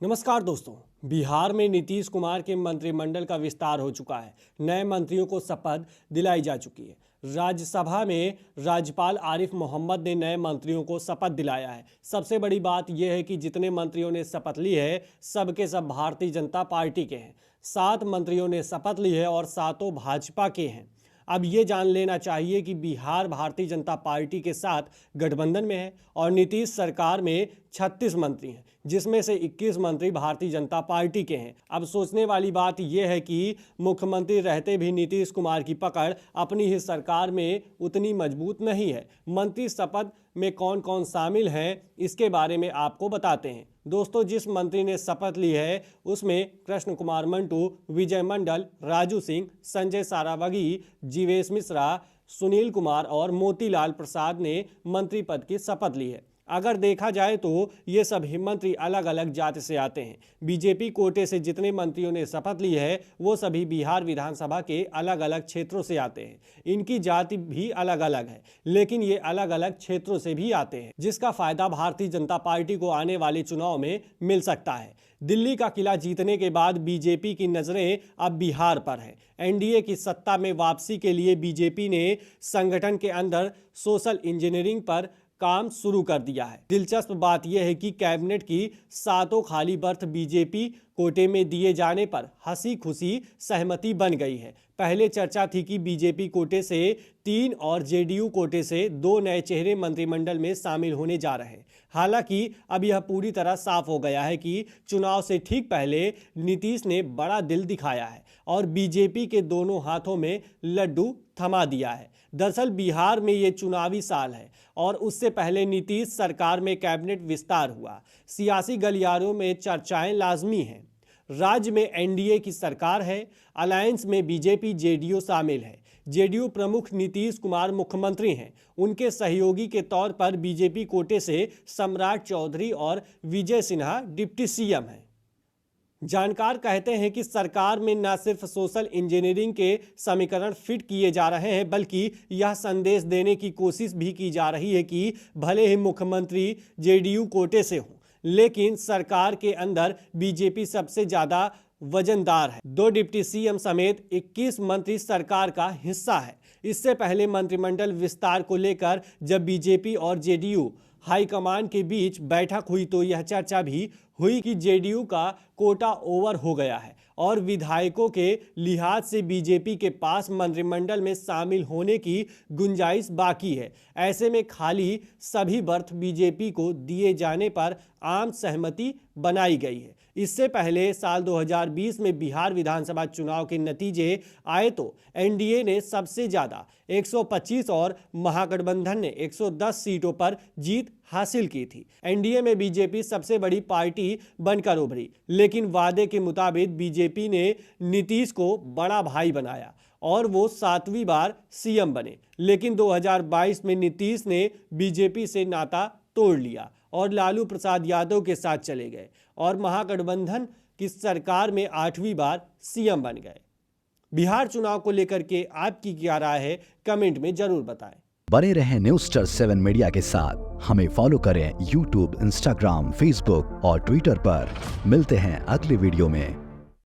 नमस्कार दोस्तों। बिहार में नीतीश कुमार के मंत्रिमंडल का विस्तार हो चुका है। नए मंत्रियों को शपथ दिलाई जा चुकी है। राज्यसभा में राज्यपाल आरिफ मोहम्मद ने नए मंत्रियों को शपथ दिलाया है। सबसे बड़ी बात यह है कि जितने मंत्रियों ने शपथ ली है सबके सब भारतीय जनता पार्टी के हैं। 7 मंत्रियों ने शपथ ली है और 7 भाजपा के हैं। अब ये जान लेना चाहिए कि बिहार भारतीय जनता पार्टी के साथ गठबंधन में है और नीतीश सरकार में 36 मंत्री हैं, जिसमें से 21 मंत्री भारतीय जनता पार्टी के हैं। अब सोचने वाली बात यह है कि मुख्यमंत्री रहते भी नीतीश कुमार की पकड़ अपनी ही सरकार में उतनी मजबूत नहीं है। मंत्री शपथ में कौन कौन शामिल हैं इसके बारे में आपको बताते हैं। दोस्तों, जिस मंत्री ने शपथ ली है उसमें कृष्ण कुमार मंटू, विजय मंडल, राजू सिंह, संजय सारावगी, जीवेश मिश्रा, सुनील कुमार और मोतीलाल प्रसाद ने मंत्री पद की शपथ ली है। अगर देखा जाए तो ये सभी मंत्री अलग अलग जाति से आते हैं। बीजेपी कोटे से जितने मंत्रियों ने शपथ ली है वो सभी बिहार विधानसभा के अलग अलग क्षेत्रों से आते हैं। इनकी जाति भी अलग अलग है, लेकिन ये अलग अलग क्षेत्रों से भी आते हैं, जिसका फायदा भारतीय जनता पार्टी को आने वाले चुनाव में मिल सकता है। दिल्ली का किला जीतने के बाद बीजेपी की नजरें अब बिहार पर है। एनडीए की सत्ता में वापसी के लिए बीजेपी ने संगठन के अंदर सोशल इंजीनियरिंग पर काम शुरू कर दिया है। दिलचस्प बात यह है कि कैबिनेट की 7 खाली बर्थ बीजेपी कोटे में दिए जाने पर हंसी खुशी सहमति बन गई है। पहले चर्चा थी कि बीजेपी कोटे से 3 और जेडीयू कोटे से 2 नए चेहरे मंत्रिमंडल में शामिल होने जा रहे हैं। हालांकि अब यह पूरी तरह साफ हो गया है कि चुनाव से ठीक पहले नीतीश ने बड़ा दिल दिखाया है और बीजेपी के दोनों हाथों में लड्डू थमा दिया है। दरअसल बिहार में ये चुनावी साल है और उससे पहले नीतीश सरकार में कैबिनेट विस्तार हुआ। सियासी गलियारों में चर्चाएं लाजमी हैं। राज्य में एनडीए की सरकार है। अलायंस में बीजेपी जेडीयू शामिल है। जेडीयू प्रमुख नीतीश कुमार मुख्यमंत्री हैं। उनके सहयोगी के तौर पर बीजेपी कोटे से सम्राट चौधरी और विजय सिन्हा डिप्टी सीएम हैं। जानकार कहते हैं कि सरकार में न सिर्फ सोशल इंजीनियरिंग के समीकरण फिट किए जा रहे हैं, बल्कि यह संदेश देने की कोशिश भी की जा रही है कि भले ही मुख्यमंत्री जेडीयू कोटे से हों, लेकिन सरकार के अंदर बीजेपी सबसे ज़्यादा वजनदार है। 2 डिप्टी सीएम समेत 21 मंत्री सरकार का हिस्सा है। इससे पहले मंत्रिमंडल विस्तार को लेकर जब बीजेपी और जेडीयू हाईकमान के बीच बैठक हुई तो यह चर्चा भी हुई कि जेडीयू का कोटा ओवर हो गया है और विधायकों के लिहाज से बीजेपी के पास मंत्रिमंडल में शामिल होने की गुंजाइश बाकी है। ऐसे में खाली सभी बर्थ बीजेपी को दिए जाने पर आम सहमति बनाई गई है। इससे पहले साल 2020 में बिहार विधानसभा चुनाव के नतीजे आए तो एनडीए ने सबसे ज़्यादा 125 और महागठबंधन ने 110 सीटों पर जीत हासिल की थी। एनडीए में बीजेपी सबसे बड़ी पार्टी बनकर उभरी, लेकिन वादे के मुताबिक बीजेपी ने नीतीश को बड़ा भाई बनाया और वो 7वीं बार सीएम बने। लेकिन 2022 में नीतीश ने बीजेपी से नाता तोड़ लिया और लालू प्रसाद यादव के साथ चले गए और महागठबंधन की सरकार में 8वीं बार सीएम बन गए। बिहार चुनाव को लेकर के आपकी क्या राय है, कमेंट में जरूर बताएं। बने रहें न्यूज़7 मीडिया के साथ। हमें फॉलो करें यूट्यूब, इंस्टाग्राम, फेसबुक और ट्विटर पर। मिलते हैं अगले वीडियो में।